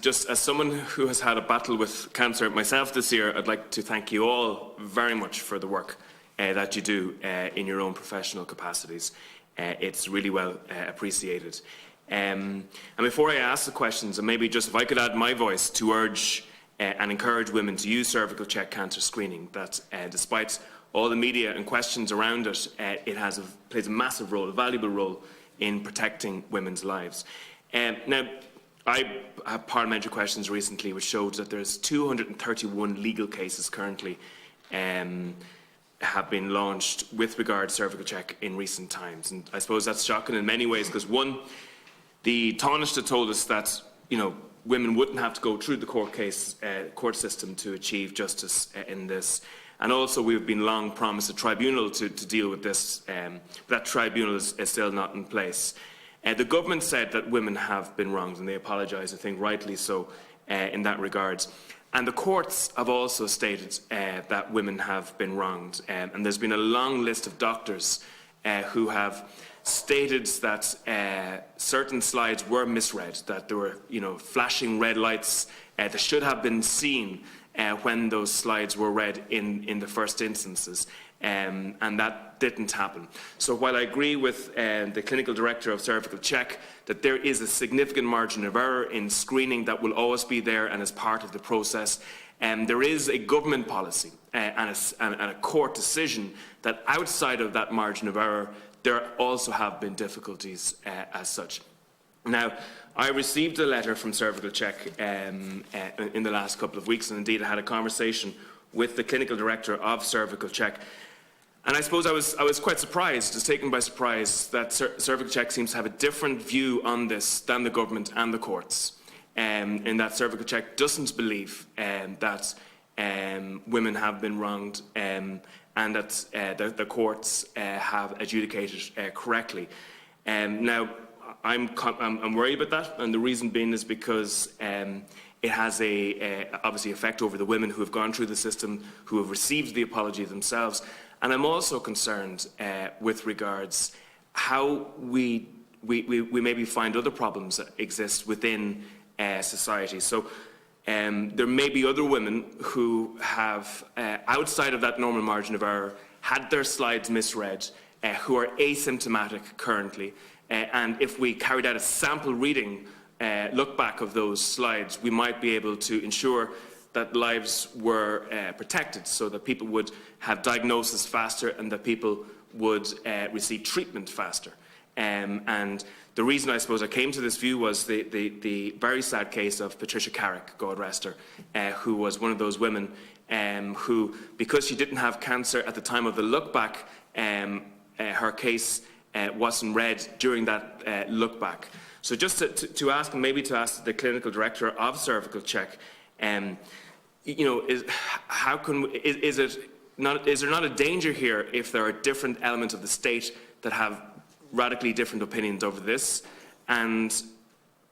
Just as someone who has had a battle with cancer myself this year, I'd like to thank you all very much for the work that you do in your own professional capacities. It's really well appreciated. And before I ask the questions, and maybe just if I could add my voice to urge and encourage women to use cervical check cancer screening, that despite all the media and questions around it, it plays a massive role, a valuable role in protecting women's lives. Now, I had parliamentary questions recently which showed that there's 231 legal cases currently have been launched with regard to cervical check in recent times. And I suppose that's shocking in many ways because, one, the Taoiseach told us that, women wouldn't have to go through the court system to achieve justice in this. And also we've been long promised a tribunal to deal with this. That tribunal is still not in place. The government said that women have been wronged, and they apologised, I think rightly so, in that regard. And the courts have also stated that women have been wronged. And there's been a long list of doctors who have stated that certain slides were misread, that there were, flashing red lights that should have been seen when those slides were read in the first instances. And that didn't happen. So while I agree with the clinical director of Cervical Check that there is a significant margin of error in screening that will always be there and as part of the process, there is a government policy and a court decision that outside of that margin of error, there also have been difficulties as such. Now, I received a letter from Cervical Check in the last couple of weeks, and indeed I had a conversation with the clinical director of Cervical Check. And I suppose I was quite surprised, just taken by surprise, that Cervical Check seems to have a different view on this than the government and the courts, in that Cervical Check doesn't believe that women have been wronged and that the courts have adjudicated correctly. Now, I'm worried about that, and the reason being is because it has obviously effect over the women who have gone through the system, who have received the apology themselves. And I'm also concerned with regards how we maybe find other problems that exist within society. So there may be other women who have, outside of that normal margin of error, had their slides misread, who are asymptomatic currently. And if we carried out a sample reading look back of those slides, we might be able to ensure that lives were protected, so that people would have diagnosis faster and that people would receive treatment faster. And the reason I suppose I came to this view was the very sad case of Patricia Carrick, God rest her, who was one of those women who, because she didn't have cancer at the time of the look back, her case wasn't read during that look back. So just to ask, and maybe to ask the clinical director of Cervical Check, is there not a danger here if there are different elements of the state that have radically different opinions over this? And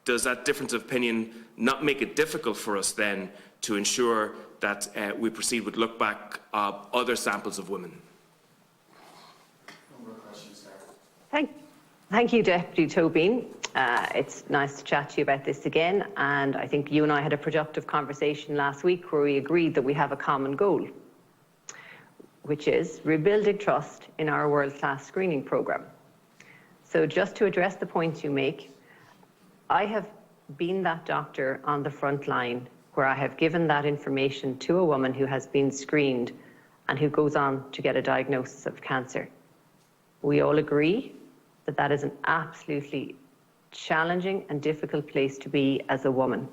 does that difference of opinion not make it difficult for us then to ensure that we proceed with look back of other samples of women? No more questions there. Thank you, Deputy Tobin. It's nice to chat to you about this again, and I think you and I had a productive conversation last week where we agreed that we have a common goal, which is rebuilding trust in our world-class screening programme. So just to address the points you make, I have been that doctor on the front line where I have given that information to a woman who has been screened and who goes on to get a diagnosis of cancer. We all agree that that is an absolutely challenging and difficult place to be as a woman.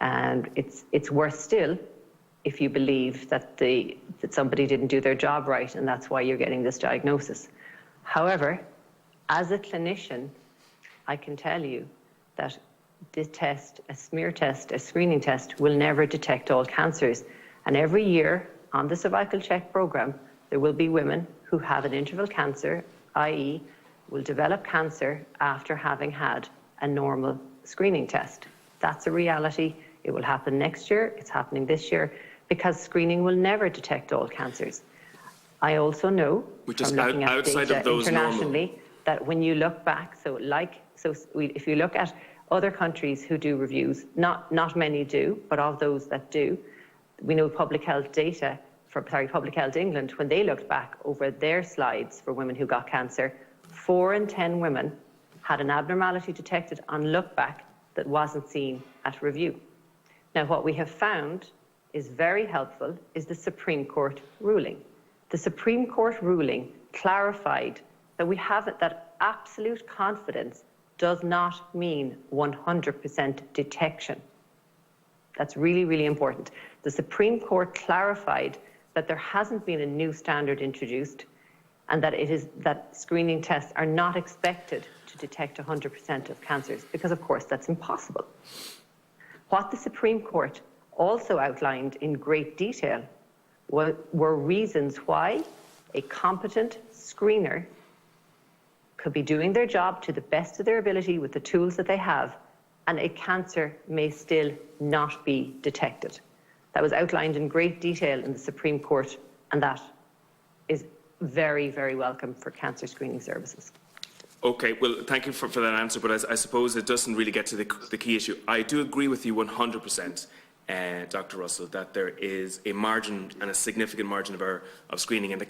And it's worse still if you believe that somebody didn't do their job right and that's why you're getting this diagnosis. However, as a clinician, I can tell you that this test, a smear test, a screening test, will never detect all cancers. And every year on the Cervical Check programme, there will be women who have an interval cancer, i.e. will develop cancer after having had a normal screening test. That's a reality. It will happen next year. It's happening this year because screening will never detect all cancers. I also know from looking at data internationally that when you look back, if you look at Other countries who do reviews, not many do, but of those that do, we know Public Health data, Public Health England, when they looked back over their slides for women who got cancer, 4 in 10 women had an abnormality detected on look back that wasn't seen at review. Now, what we have found is very helpful is the Supreme Court ruling. The Supreme Court ruling clarified that we have it, that absolute confidence does not mean 100% detection. That's really, really important. The Supreme Court clarified that there hasn't been a new standard introduced and that screening tests are not expected to detect 100% of cancers, because of course that's impossible. What the Supreme Court also outlined in great detail were reasons why a competent screener could be doing their job to the best of their ability with the tools that they have, and a cancer may still not be detected. That was outlined in great detail in the Supreme Court, and that is very, very welcome for cancer screening services. Okay, well, thank you for that answer, but I suppose it doesn't really get to the key issue. I do agree with you 100%, Dr. Russell, that there is a margin and a significant margin of error of screening, and it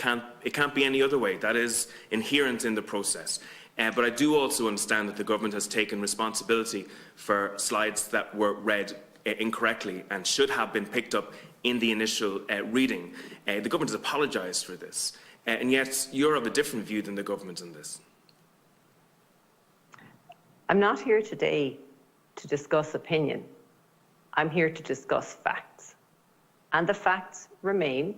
can't be any other way. That is inherent in the process. But I do also understand that the government has taken responsibility for slides that were read incorrectly and should have been picked up in the initial reading. The government has apologised for this, and yet you're of a different view than the government on this. I'm not here today to discuss opinion. I'm here to discuss facts. And the facts remain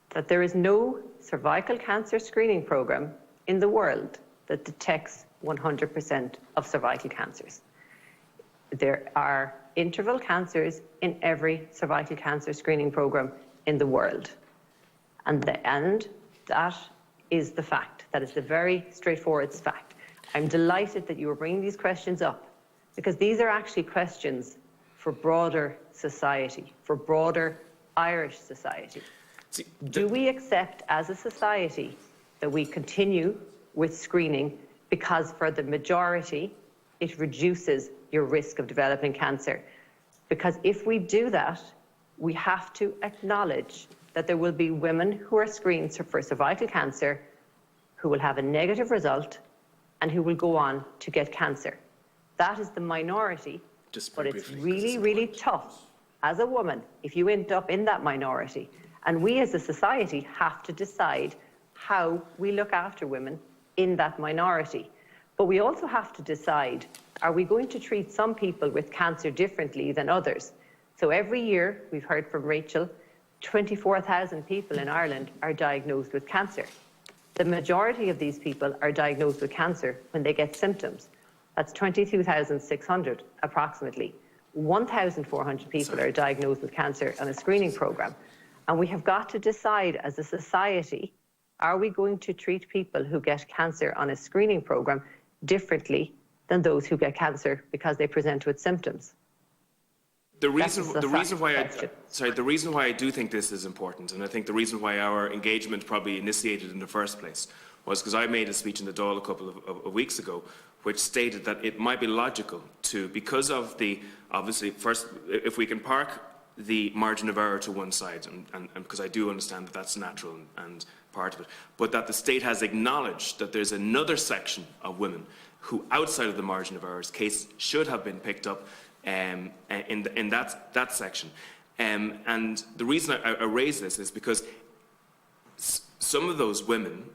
that there is no cervical cancer screening program in the world that detects 100% of cervical cancers. There are interval cancers in every cervical cancer screening program in the world. And that is the fact. That is the very straightforward fact. I'm delighted that you are bringing these questions up, because these are actually questions for broader society, for broader Irish society. Do we accept as a society that we continue with screening because for the majority it reduces your risk of developing cancer? Because if we do that, we have to acknowledge that there will be women who are screened for cervical cancer who will have a negative result and who will go on to get cancer. That is the minority, but it's really, really tough as a woman if you end up in that minority. And we as a society have to decide how we look after women in that minority. But we also have to decide, are we going to treat some people with cancer differently than others? So every year, we've heard from Rachel, 24,000 people in Ireland are diagnosed with cancer. The majority of these people are diagnosed with cancer when they get symptoms. That's 22,600 approximately. 1,400 people are diagnosed with cancer on a screening program. And we have got to decide as a society, are we going to treat people who get cancer on a screening program differently than those who get cancer because they present with symptoms? The reason why I do think this is important, and I think the reason why our engagement probably initiated in the first place, was because I made a speech in the Dáil a couple of weeks ago, which stated that it might be logical to, because of the, obviously, first, if we can park the margin of error to one side, and because I do understand that that's natural and part of it, but that the state has acknowledged that there's another section of women who, outside of the margin of error's case, should have been picked up in that section. And the reason I raise this is because some of those women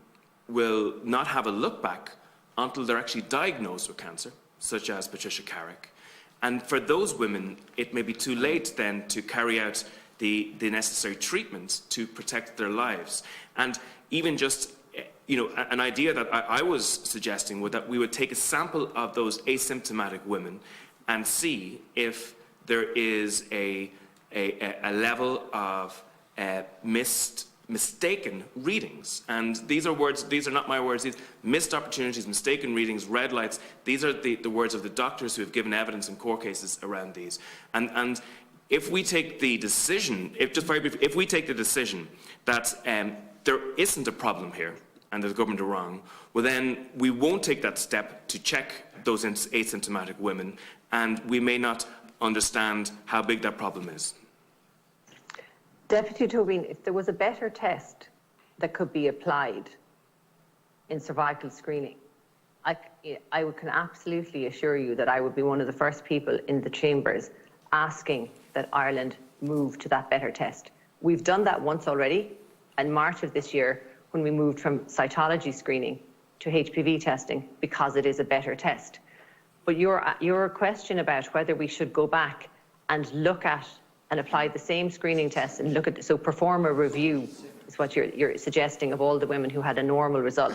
will not have a look back until they're actually diagnosed with cancer, such as Patricia Carrick. And for those women, it may be too late then to carry out the necessary treatment to protect their lives. And even just, an idea that I was suggesting was that we would take a sample of those asymptomatic women and see if there is a level of mistaken readings. And these are words, these are not my words, these missed opportunities, mistaken readings, red lights, these are the words of the doctors who have given evidence in court cases around these. And if we take the decision, if we take the decision that there isn't a problem here and the government are wrong, well then we won't take that step to check those asymptomatic women and we may not understand how big that problem is. Deputy Tobin, if there was a better test that could be applied in cervical screening, I can absolutely assure you that I would be one of the first people in the chambers asking that Ireland move to that better test. We've done that once already in March of this year when we moved from cytology screening to HPV testing because it is a better test. But your question about whether we should go back and look at and apply the same screening test and look at, so perform a review is what you're suggesting of all the women who had a normal result.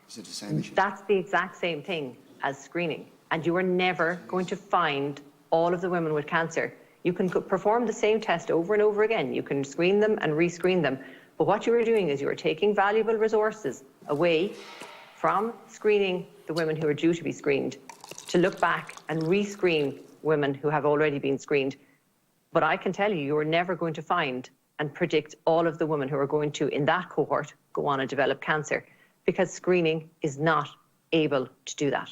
Is it the same issue? That's the exact same thing as screening. And you are never going to find all of the women with cancer. You can perform the same test over and over again. You can screen them and rescreen them. But what you are doing is you are taking valuable resources away from screening the women who are due to be screened to look back and rescreen women who have already been screened. But I can tell you, you are never going to find and predict all of the women who are going to, in that cohort, go on and develop cancer, because screening is not able to do that.